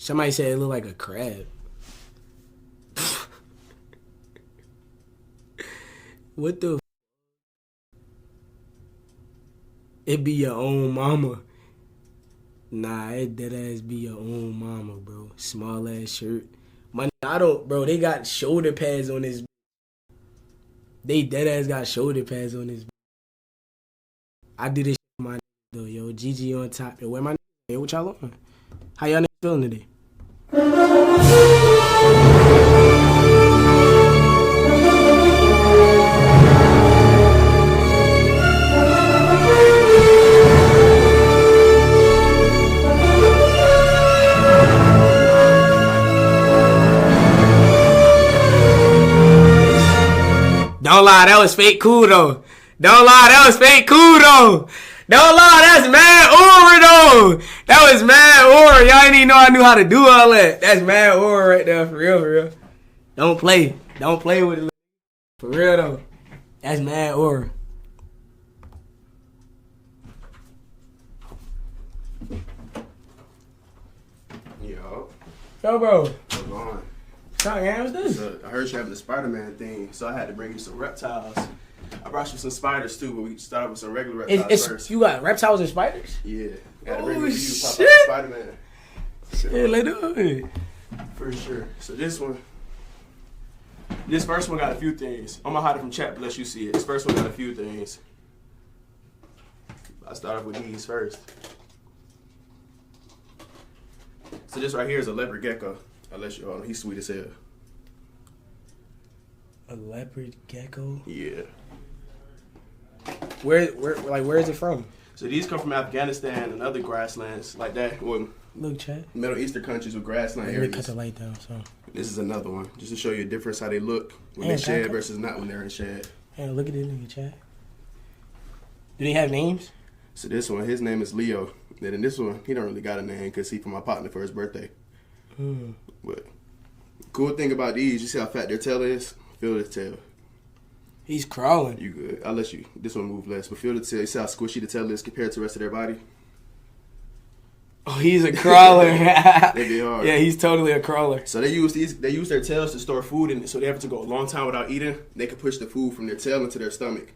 Somebody said it looked like a crab. What the? It be your own mama. Nah, it dead ass be your own mama, bro. Small ass shirt. I don't, bro. They got shoulder pads on this. They dead ass got shoulder pads on this. I do this shit for my though, yo. GG on top. Yo, where my yo, what y'all on? How y'all feeling today? Don't lie, that was fake cool though. Don't lie, that was fake cool though. Don't lie, that's mad aura though. That was mad aura. Y'all didn't even know I knew how to do all that. That's mad aura right there, for real, for real. Don't play with it. For real though. That's mad aura. Yo, bro. what's going on? What's this? So, I heard you having the Spider-Man thing, so I had to bring you some reptiles. I brought you some spiders too, but we started with some regular reptiles first. You got reptiles and spiders? Yeah. Got to bring you shit. Spider-Man. So, Yeah, let's do it. for sure. So this first one got a few things. I'm gonna hide it from chat, but let you see it. This first one got a few things. I start off with these first. So this right here is a leopard gecko. I'll let you on. He's sweet as hell. A leopard gecko? Yeah. Where is it from? So these come from Afghanistan and other grasslands like that. Well, Look, Chad. Middle Eastern countries with grassland Let me cut areas. the light down. So. This is another one, just to show you a difference how they look when they shed versus not when they're in shed. Hey, look at this nigga, Chad. Do they have names? So this one, his name is Leo. And then this one, he don't really got a name because he for my partner for his birthday. But cool thing about these, you see how fat their tail is? Feel the tail. He's crawling. You good. I'll let you, this one move less, but feel the tail. You see how squishy the tail is compared to the rest of their body? Oh, he's a crawler. They be hard. Yeah, he's totally a crawler. So they use their tails to store food in it, so they have to go a long time without eating. They can push the food from their tail into their stomach.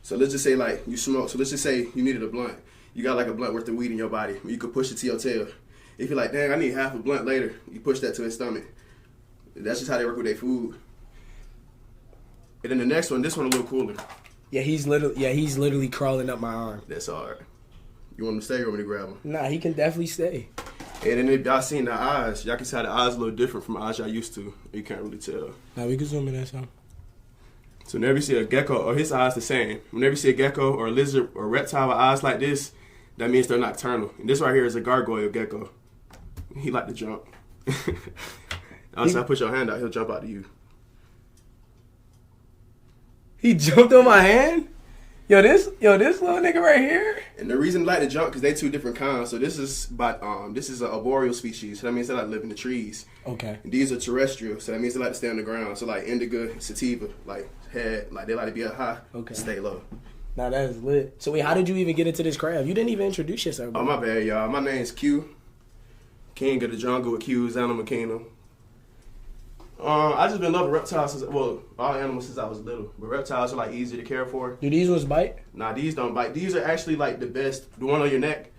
So let's just say like you smoke. So let's just say you needed a blunt. You got like a blunt worth of weed in your body. You could push it to your tail. If you're like, dang, I need half a blunt later, you push that to his stomach. That's just how they work with their food. And then the next one, this one a little cooler. Yeah, he's literally crawling up my arm. That's hard. You want him to stay or want me to grab him? Nah, he can definitely stay. And then if y'all seen the eyes, y'all can see how the eyes a little different from the eyes y'all used to. You can't really tell. Nah, we can zoom in that some. So whenever you see a gecko, or his eyes the same. Whenever you see a gecko or a lizard or a reptile with eyes like this, that means they're nocturnal. And this right here is a gargoyle gecko. He like to jump. Once I put your hand out, he'll jump out to you. He jumped on my hand? Yo, this little nigga right here. And the reason they like to jump because they two different kinds. So this is an arboreal species. So that means they like to live in the trees. Okay. And these are terrestrial. So that means they like to stay on the ground. So like indica, sativa, like head, like they like to be up high. Okay. Stay low. Nah, that is lit. So wait, how did you even get into this crab? You didn't even introduce yourself, bro. Oh my bad, y'all. My name's Q. King of the jungle with Q's Animal Kingdom. I just been loving reptiles since, well, all animals since I was little. But reptiles are like easy to care for. Do these ones bite? Nah, these don't bite. These are actually like the best. The one on your neck,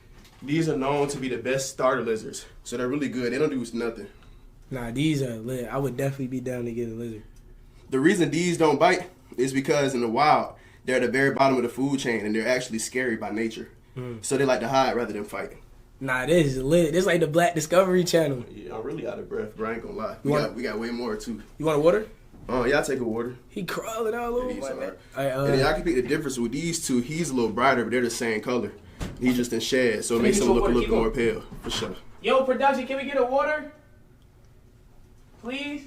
these are known to be the best starter lizards. So they're really good. They don't do nothing. Nah, these are lit. I would definitely be down to get a lizard. The reason these don't bite is because in the wild, they're at the very bottom of the food chain and they're actually scary by nature. So they like to hide rather than fight. Nah, this is lit. This like the Black Discovery Channel. Yeah, I'm really out of breath, bro. I ain't gonna lie. We got way more too. You want water? Y'all take a water. He crawling all over my neck. And then y'all can pick the difference with these two. He's a little brighter, but they're the same color. He's just in shade, so it makes him look a little more pale, for sure. Yo, production, can we get a water? Please?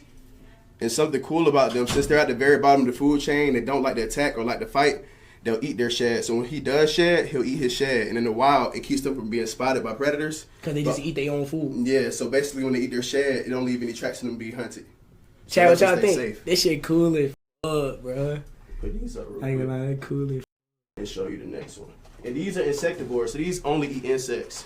And something cool about them, since they're at the very bottom of the food chain, they don't like to attack or like to fight, they'll eat their shed. So when he does shed, he'll eat his shed. And in the wild, it keeps them from being spotted by predators. Because they just eat their own food. Yeah, so basically when they eat their shed, it don't leave any tracks in them being hunted. So Chad, what y'all think? Safe. This shit cool as fuck, bro. Put these up real I ain't quick. gonna lie, cool as And show you the next one. And these are insectivores, so these only eat insects.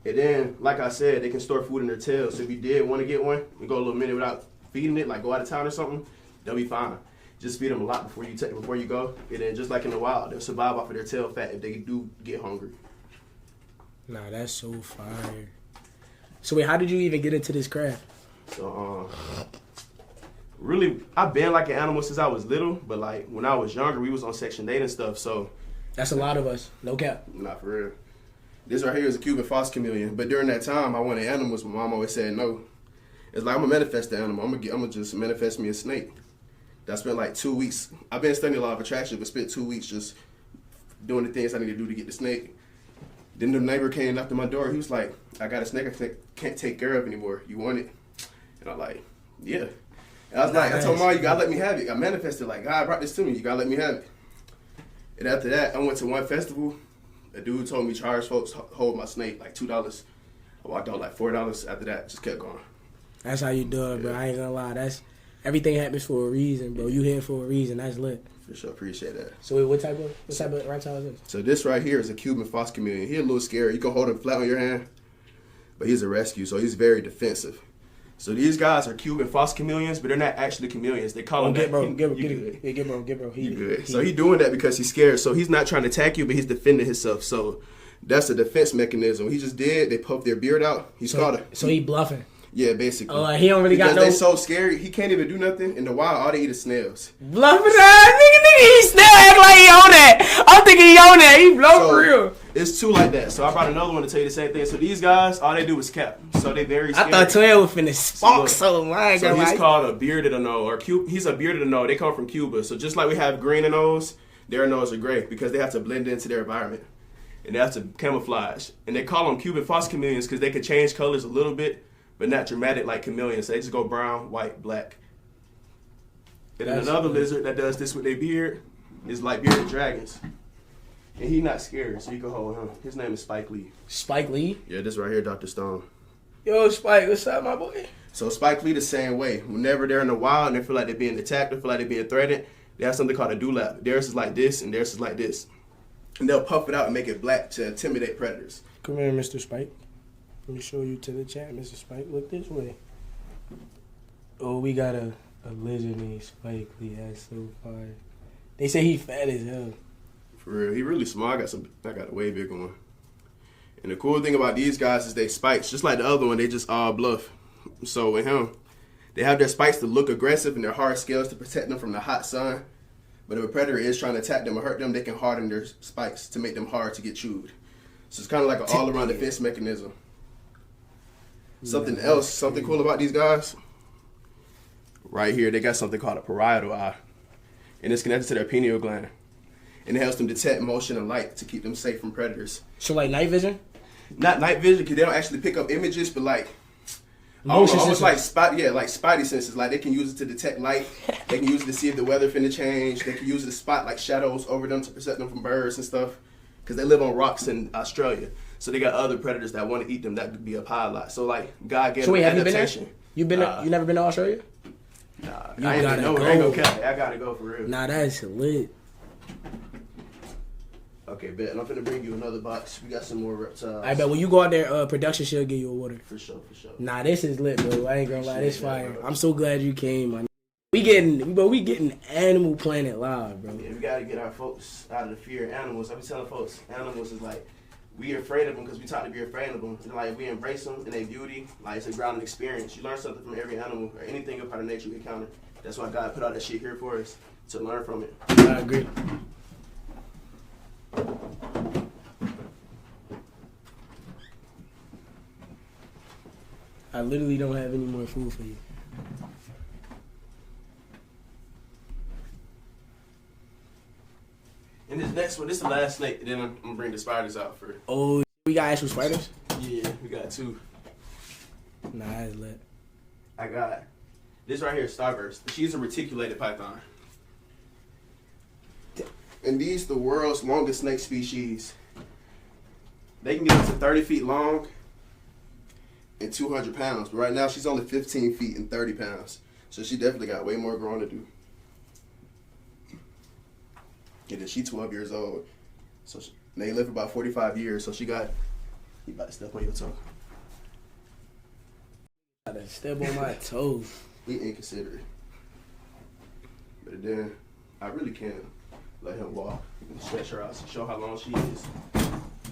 And then, like I said, they can store food in their tail. So if you did want to get one and go a little minute without feeding it, like go out of town or something, they'll be fine. Just feed them a lot before you go. And then just like in the wild, they'll survive off of their tail fat if they do get hungry. Nah, that's so fire. So wait, how did you even get into this craft? So, really, I've been like an animal since I was little, but like when I was younger, we was on Section 8 and stuff, so. That's a lot of us, no cap. Not for real. This right here is a Cuban fox chameleon, but during that time, I wanted animals. My mom always said no. It's like, I'm gonna manifest the animal. I'm gonna just manifest me a snake. I spent like 2 weeks. I've been studying a lot of attraction, but spent 2 weeks just doing the things I need to do to get the snake. Then the neighbor came and knocked on my door. He was like, I got a snake I can't take care of anymore. You want it? And I'm like, yeah. And I was like, I told Mom, you gotta let me have it. I manifested, like, God brought this to me. You gotta let me have it. And after that, I went to one festival. A dude told me charge folks hold my snake like $2. I walked out like $4. After that, just kept going. That's how you do it, bro. I ain't gonna lie. That's everything happens for a reason, bro. You here for a reason. That's lit. For sure, appreciate that. So wait, what type of reptile is this? So this right here is a Cuban fox chameleon. He's a little scary. You can hold him flat on your hand, but he's a rescue, so he's very defensive. So these guys are Cuban fox chameleons, but they're not actually chameleons. They call them get bro. Get bro. You good. So he's doing that because he's scared. So he's not trying to attack you, but he's defending himself. So that's a defense mechanism. He just did. They puffed their beard out. He's called a. So he bluffing. Yeah, basically. Oh, he don't really because got no. They so scary. He can't even do nothing. In the wild, all they eat is snails. Bluffing nigga, he still act like he on that. I'm thinking he on that. He bluff for real. It's two like that. So I brought another one to tell you the same thing. So these guys, all they do is cap. So they very scary. I thought 12 was finna spark so much. So he's called a bearded ano, or he's a bearded ano. They come from Cuba. So just like we have green anos, their anos are gray because they have to blend into their environment. And they have to camouflage. And they call them Cuban fox chameleons because they could change colors a little bit, but not dramatic like chameleons. So they just go brown, white, black. And then another lizard that does this with their beard is like bearded dragons. And he's not scared, so you can hold him. His name is Spike Lee. Spike Lee? Yeah, this right here, Dr. Stone. Yo, Spike, what's up, my boy? So Spike Lee the same way. Whenever they're in the wild and they feel like they're being attacked, they feel like they're being threatened, they have something called a dewlap. Theirs is like this, and theirs is like this. And they'll puff it out and make it black to intimidate predators. Come here, Mr. Spike. Let me show you to the chat, Mr. Spike. Look this way. Oh, we got a lizard named Spike Lee. That's so fire. They say he fat as hell. For real, he really small. I got a way bigger one. And the cool thing about these guys is they spikes, just like the other one, they just all bluff. So with him, they have their spikes to look aggressive and their hard scales to protect them from the hot sun. But if a predator is trying to attack them or hurt them, they can harden their spikes to make them hard to get chewed. So it's kind of like an all-around defense mechanism. Something cool about these guys. Right here, they got something called a parietal eye. And it's connected to their pineal gland. And it helps them detect motion and light to keep them safe from predators. So like night vision? Not night vision, because they don't actually pick up images, but like motion almost like spidey senses. Like they can use it to detect light. They can use it to see if the weather finna change. They can use it to spot like shadows over them to protect them from birds and stuff. Because they live on rocks in Australia. So they got other predators that want to eat them that could be up high a lot. So like God gave them adaptation. You been there? You never been to Australia? Nah, you I ain't gotta go. go. I ain't gonna cut. I gotta go for real. Nah, that's lit. Okay, bet. And I'm finna bring you another box. We got some more reptiles. I bet when you go out there, production should give you a water. For sure. Nah, this is lit, bro. I ain't gonna lie, this fire. I'm so glad you came, man. We getting Animal Planet live, bro. Yeah, we gotta get our folks out of the fear of animals. I be telling folks, animals is like, we afraid of them because we taught to be afraid of them. And like, we embrace them and their beauty. Like, it's a grounding experience. You learn something from every animal or anything a part of nature you encounter. That's why God put all that shit here for us, to learn from it. I agree. I literally don't have any more food for you. And this next one, this is the last snake, and then I'm gonna bring the spiders out for. Oh, we got actual spiders? Yeah, we got two. Nah, that's lit. I got this right here, Starburst. She's a reticulated python. And these the world's longest snake species. They can get up to 30 feet long and 200 pounds. But right now she's only 15 feet and 30 pounds. So she definitely got way more growing to do. And then she's 12 years old. So they live for about 45 years. So she got He about to step on your toe. Gotta step on my toes. He inconsiderate. But then, I really can't let him walk. Stretch her out, show how long she is.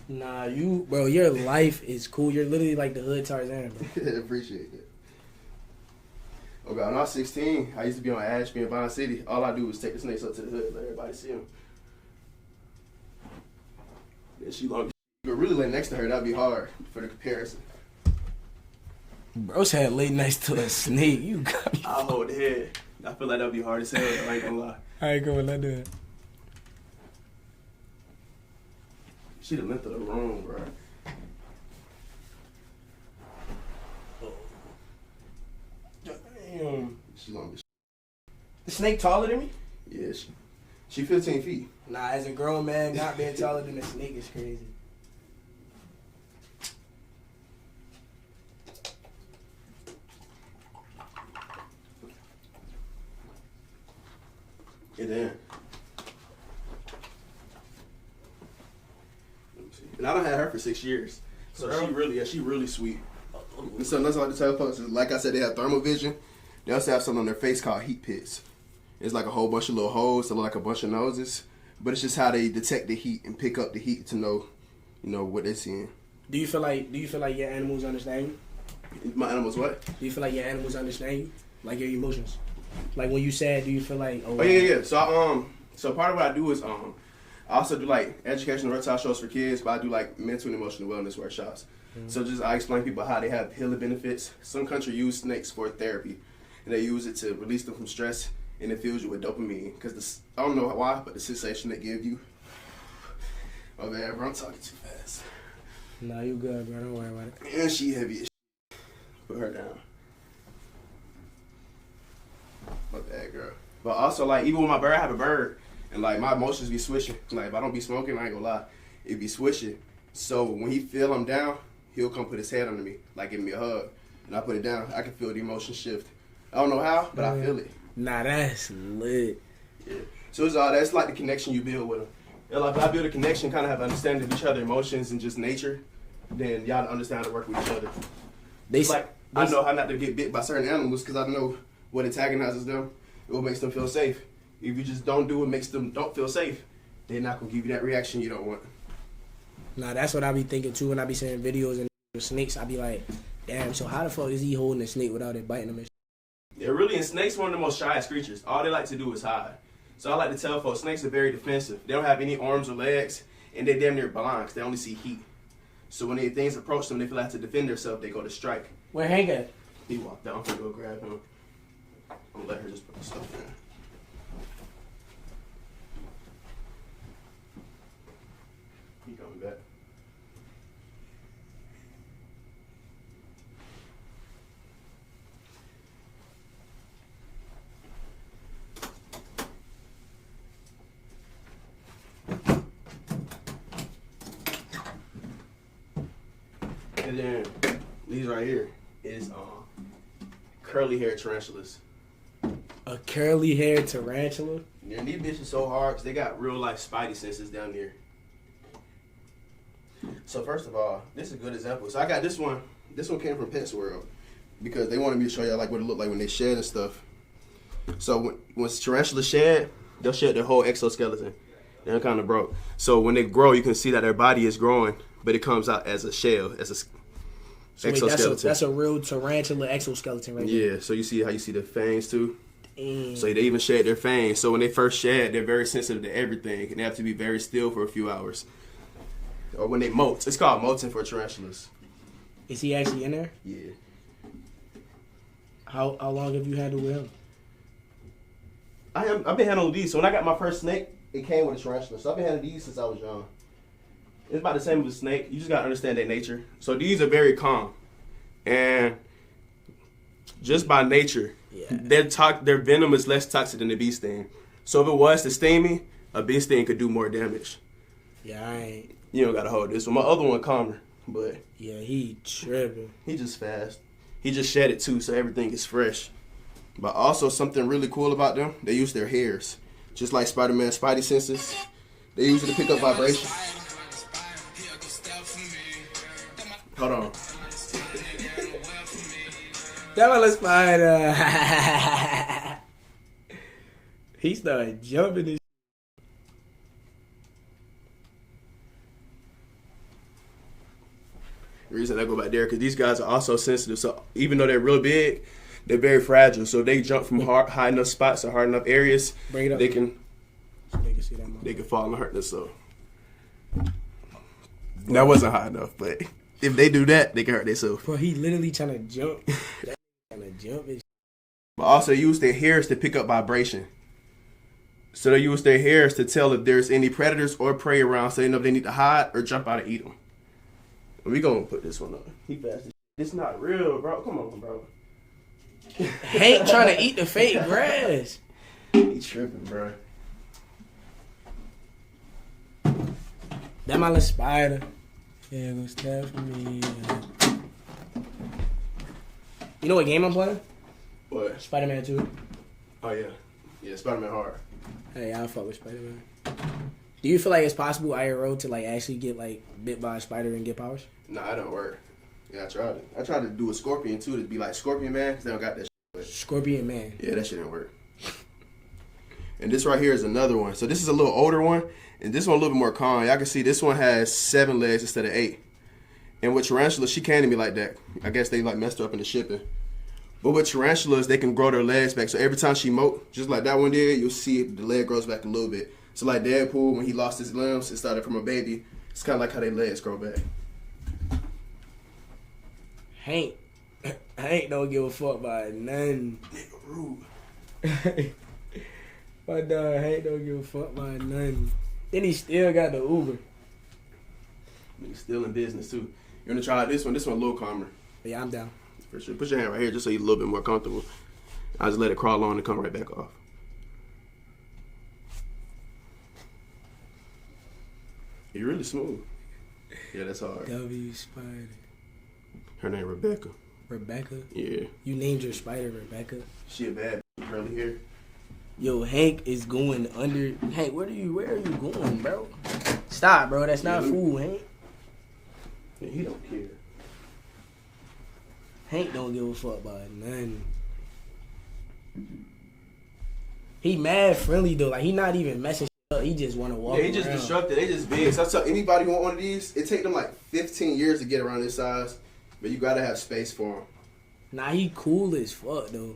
Nah, bro, your life is cool. You're literally like the hood Tarzan, bro. Appreciate it. Oh God, when I was 16, I used to be on Ashby in Vine City. All I do was take the snakes up to the hood, let everybody see them. Yeah, she long. But really lay next to her, that'd be hard for the comparison. Bro's had late nights to a snake. You got me. I'll hold the head. I feel like that'd be hard as hell. I ain't gonna lie. All right, go on, let's do it. She the length of the room, bro. Damn. She long as The snake taller than me? yeah, she 15 feet. Nah, as a grown man, not being taller than a snake is crazy. And then, let me see. And I done had her for 6 years, so she really sweet. And so that's like the tell folks. Like I said, they have thermal vision. They also have something on their face called heat pits. It's like a whole bunch of little holes that look like a bunch of noses, but it's just how they detect the heat and pick up the heat to know, what they're seeing. Do you feel like your animals understand you? My animals what? Do you feel like your animals understand you? Like your emotions? Like when you sad, do you feel like Oh yeah. So part of what I do is I also do like educational reptile shows for kids, but I do like mental and emotional wellness workshops. Mm-hmm. So I explain to people how they have healing benefits. Some countries use snakes for therapy, and they use it to release them from stress, and it fills you with dopamine. Because I don't know why, but the sensation they give you. Oh man, bro, I'm talking too fast. Nah, you good, bro. Don't worry about it. And she heavy as shit. Put her down. My bad, girl. But also, like, even with my bird, I have a bird, and like my emotions be swishing. Like if I don't be smoking, I ain't gonna lie, it be swishing. So when he feel I'm down, he'll come put his head under me, like give me a hug, and I put it down. I can feel the emotion shift. I don't know how, but I feel it. Nah, that's lit. Yeah. So it's all that's like the connection you build with them. And like if I build a connection, kind of have understanding of each other's emotions and just nature, then y'all understand how to work with each other. I know how not to get bit by certain animals because I know what antagonizes them, what makes them feel safe. If you just don't do what makes them don't feel safe, they're not gonna give you that reaction you don't want. Nah, that's what I be thinking too when I be seeing videos and snakes. I be like, damn, so how the fuck is he holding a snake without it biting him? And Yeah, really, and snakes one of the most shyest creatures. All they like to do is hide. So I like to tell folks, snakes are very defensive. They don't have any arms or legs, and they're damn near blind because they only see heat. So when things approach them, they feel like to defend themselves, they go to strike. Where Hank at? He walked out. I'm gonna go grab him. I'm gonna let her just put the stuff in. He coming back. And then these right here is curly haired tarantulas. A curly haired tarantula? Yeah, these bitches so hard because they got real life spidey senses down there. So first of all, this is a good example. So I got this one. This one came from Pets World because they wanted me to show y'all like what it looked like when they shed and stuff. So when tarantulas shed, they'll shed their whole exoskeleton. They're kind of broke. So when they grow, you can see that their body is growing, but it comes out as a shell, as a exoskeleton. Wait, that's a real tarantula exoskeleton right there. Yeah, so you see how you see the fangs too? Damn. So they even shed their fangs. So when they first shed, they're very sensitive to everything, and they have to be very still for a few hours. Or when they molt. It's called molting for tarantulas. Is he actually in there? Yeah. How long have you handled with him? I've been handling these. So when I got my first snake, it came with a tarantula. So I've been handling these since I was young. It's about the same as a snake. You just got to understand their nature. So these are very calm. And just by nature, their venom is less toxic than the bee sting. So if it was to sting me, a bee sting could do more damage. Yeah, You don't got to hold this one. My other one calmer, but yeah, he tripping. he just fast. He just shed it too, so everything is fresh. But also something really cool about them, they use their hairs. Just like Spider-Man's spidey senses. They use it to pick up vibration. Hold on. That little spider. He started jumping his. The reason I go back there because these guys are also sensitive. So even though they're real big, they're very fragile. So if they jump from high enough spots or hard enough areas, Bring it up. they can See that they can fall and hurt themselves. That wasn't high enough, but if they do that, they can hurt themselves. Bro, he literally trying to jump. Trying to jump. But also use their hairs to pick up vibration. So they use their hairs to tell if there's any predators or prey around, so they know if they need to hide or jump out and eat them. And we gonna put this one on. He fast as shit. It's not real, bro. Come on, bro. Hank trying to eat the fake grass. He tripping, bro. That my little spider. Yeah, go stab for me. You know what game I'm playing? What? Spider-Man 2. Oh, yeah. Yeah, Spider-Man hard. Hey, I'll fuck with Spider-Man. Do you feel like it's possible IRL to like actually get like bit by a spider and get powers? Nah, it don't work. Yeah, I tried it. I tried to do a Scorpion, too, to be like Scorpion Man, because they don't got that shit. Scorpion Man. Yeah, that shit didn't work. And this right here is another one. So this is a little older one, and this one a little bit more calm. Y'all can see this one has 7 legs instead of 8. And with tarantulas, she can't be like that. I guess they like messed her up in the shipping. But with tarantulas, they can grow their legs back. So every time she moat, just like that one did, you'll see the leg grows back a little bit. So like Deadpool, when he lost his limbs, it started from a baby. It's kind of like how their legs grow back. Hank don't give a fuck by none. Nigga, rude. My dog Hank don't give a fuck by none. Then he still got the Uber. Nigga still in business too. You wanna try this one? This one a little calmer. Yeah, I'm down. For sure. Put your hand right here just so you're a little bit more comfortable. I just let it crawl on and come right back off. You're really smooth. Yeah, that's hard. W Spider. Her name Rebecca. Rebecca? Yeah. You named your spider Rebecca? She a bad curly hair. Yo, Hank is going under. Hank, where are you going, bro? Stop, bro. That's not food, Hank. Yeah, he don't care. Hank don't give a fuck about none. He mad friendly though. Like he not even messing up. He just want to walk. Yeah, he just around. destructive. They just big. So I tell anybody who want one of these, it take them like 15 years to get around this size, but you gotta have space for them. Nah, he cool as fuck though.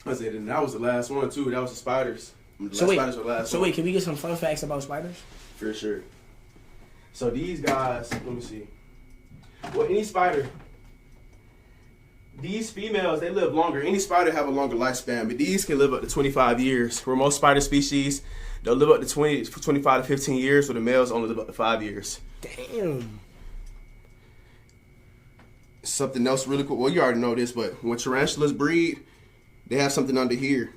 I said, and that was the last one too. That was the spiders. So wait, spiders were the last one. wait, can we get some fun facts about spiders? For sure. So these guys, let me see. Well, any spider, these females, they live longer. Any spider have a longer lifespan, but these can live up to 25 years. For most spider species, they'll live up to 25 to 15 years, where the males only live up to 5 years. Damn. Something else really cool. Well, you already know this, but when tarantulas breed, they have something under here,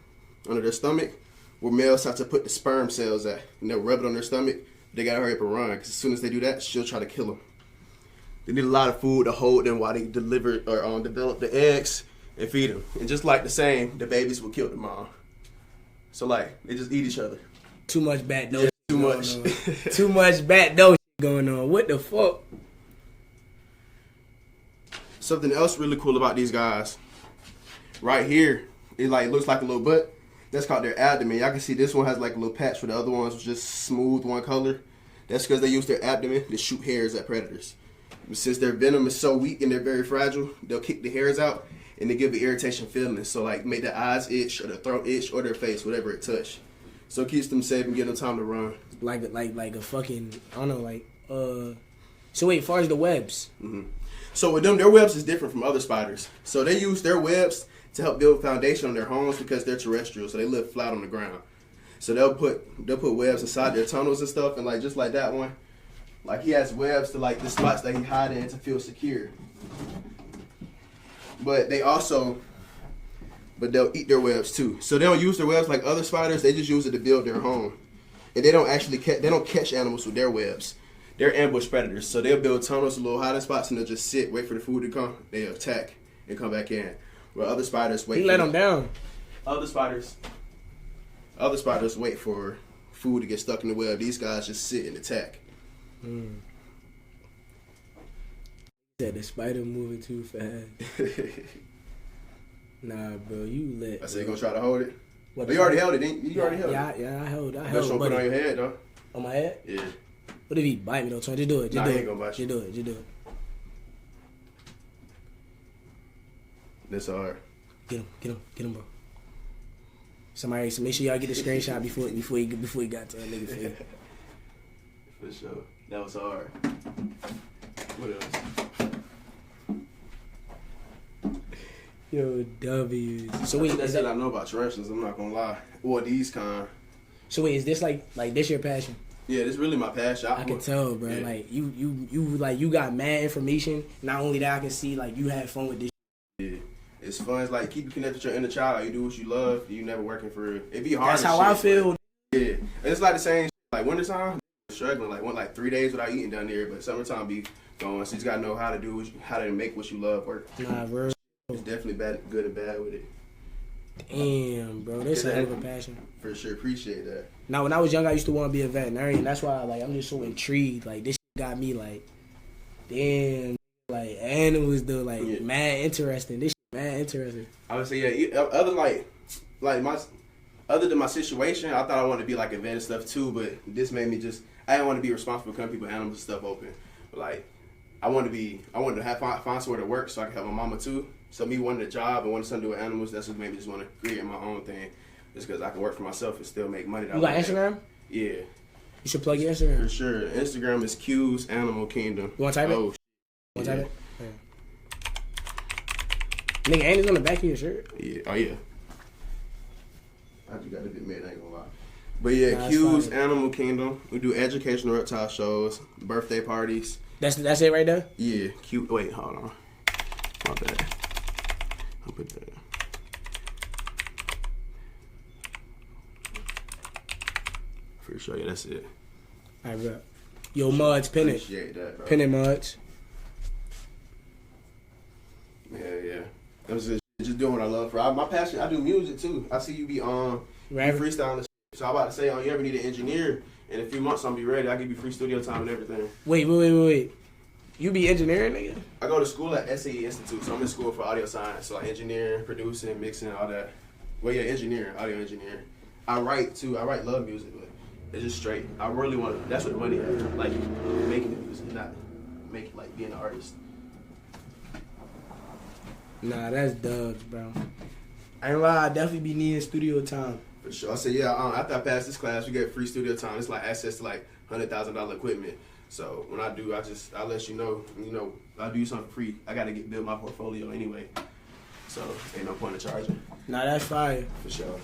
under their stomach, where males have to put the sperm cells at, and they'll rub it on their stomach. They gotta hurry up and run, because as soon as they do that, she'll try to kill them. They need a lot of food to hold them while they deliver or develop the eggs and feed them. And just like the same, the babies will kill the mom. So like, they just eat each other. Too much bad dough. Yeah, too much. Too much bad dough going on. What the fuck? Something else really cool about these guys, right here, it like looks like a little butt. That's called their abdomen. Y'all can see this one has like a little patch where the other ones was just smooth one color. That's because they use their abdomen to shoot hairs at predators. But since their venom is so weak and they're very fragile, they'll kick the hairs out and they give the irritation feeling. So like make their eyes itch or their throat itch or their face, whatever it touch. So it keeps them safe and give them time to run. Like a fucking, I don't know, like, so wait, as far as the webs. Mm-hmm. So with them, their webs is different from other spiders. So they use their webs to help build foundation on their homes because they're terrestrial, so they live flat on the ground. So they'll put webs inside their tunnels and stuff, and like just like that one, like he has webs to like the spots that he hide in to feel secure. But they'll eat their webs too. So they don't use their webs like other spiders. They just use it to build their home, and they don't actually catch animals with their webs. They're ambush predators, so they'll build tunnels, little hiding spots, and they'll just sit, wait for the food to come. They attack and come back in. Where other spiders wait. He let them down. Other spiders wait for food to get stuck in the web. These guys just sit and attack. Said the spider moving too fast. Nah, bro, you lit. I said you gonna try to hold it. What, But you already held it, didn't you? You already held it. Yeah, I held. Just don't put it on your head, though. On my head? Yeah. What if he bite me though? Just do it. Just Nah, do he it. ain't gonna bite you. Just do it. That's hard. Get him, bro. Somebody, so make sure y'all get the screenshot before he got to that nigga face. For sure. That was hard. What else? Yo, W's. So wait, that's it I know about tarantulas. I'm not gonna lie. Or these kind. So wait, is this like this your passion? Yeah, this really my passion. I can tell, bro. Yeah. Like you got mad information. Not only that, I can see like you had fun with this. Yeah. It's fun. It's like keep you connected to your inner child. Like, you do what you love. You never working for it. It be hard. That's how I feel. Yeah. And it's like the same. Like wintertime, struggling. Like went like 3 days without eating down there. But summertime be going. So you just gotta know how to do how to make what you love work. Nah, bro. It's definitely good and bad with it. Damn, bro, this is a hell of a passion. For sure, appreciate that. Now, when I was young, I used to want to be a veterinarian. That's why, like, I'm just so intrigued. Like, this got me, like, damn, like, animals, though, like, mad interesting. This mad interesting. I would say, yeah. Other than my situation, I thought I wanted to be like a vet and stuff too. But this made me I didn't want to be responsible for cutting people animals and stuff open. But like, I wanted to find somewhere to work so I could help my mama too. So me wanting a job and wanting something to do with animals, that's what made me just want to create my own thing. Just because I can work for myself and still make money. You got Instagram? Yeah. You should plug your Instagram. For sure. Instagram is Q's Animal Kingdom. You want to type it? Oh, You want to type it? Yeah. Nigga, ain't it on the back of your shirt? Yeah. Oh, yeah. I just got a bit mad, I ain't gonna lie. But yeah, Q's Animal Kingdom. We do educational reptile shows, birthday parties. That's it right there? Yeah. Q. Wait, hold on. My bad. I'll put that. For sure, yeah, that's it. Alright, bro. Yo, Muds, pin it. Appreciate that, bro. Pin it, Muds. Yeah. That was just doing what I love. My passion, I do music too. I see you be freestyling. So I'm about to say, you ever need an engineer? In a few months, I'll be ready. I'll give you free studio time and everything. Wait. You be engineering, nigga? I go to school at SAE Institute, so I'm in school for audio science. So like engineering, producing, mixing, all that. Well, yeah, engineering, audio engineering. I write too. I write love music, but it's just straight. I really want to. That's what the money is. Like making the music, not making like being an artist. Nah, that's dubs, bro. I ain't lie, I definitely be needing studio time. For sure. I said, yeah, after I pass this class, we get free studio time. It's like access to like $100,000 equipment. So when I do, I let you know, I do something free. I got to build my portfolio anyway. So ain't no point in charging. Nah, that's fire. For sure.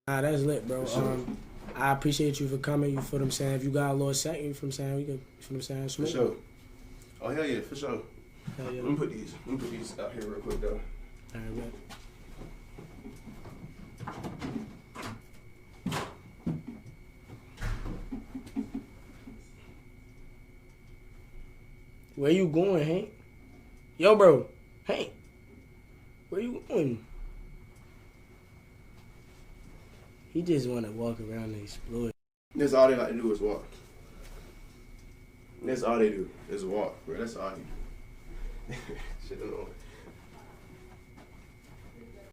Nah, that's lit, bro. For sure. I appreciate you for coming. You feel what I'm saying? If you got a little second, you feel what I'm saying? We can, you feel what I'm saying? For sure. Oh, hell yeah, for sure. Hell yeah. Let me put these out here real quick, though. All right, man. Where you going, Hank? Yo, bro. Hank. Where you going? He just want to walk around and explore. That's all they like to do is walk. That's all they do is walk, bro. That's all they do. Shit, I don't know.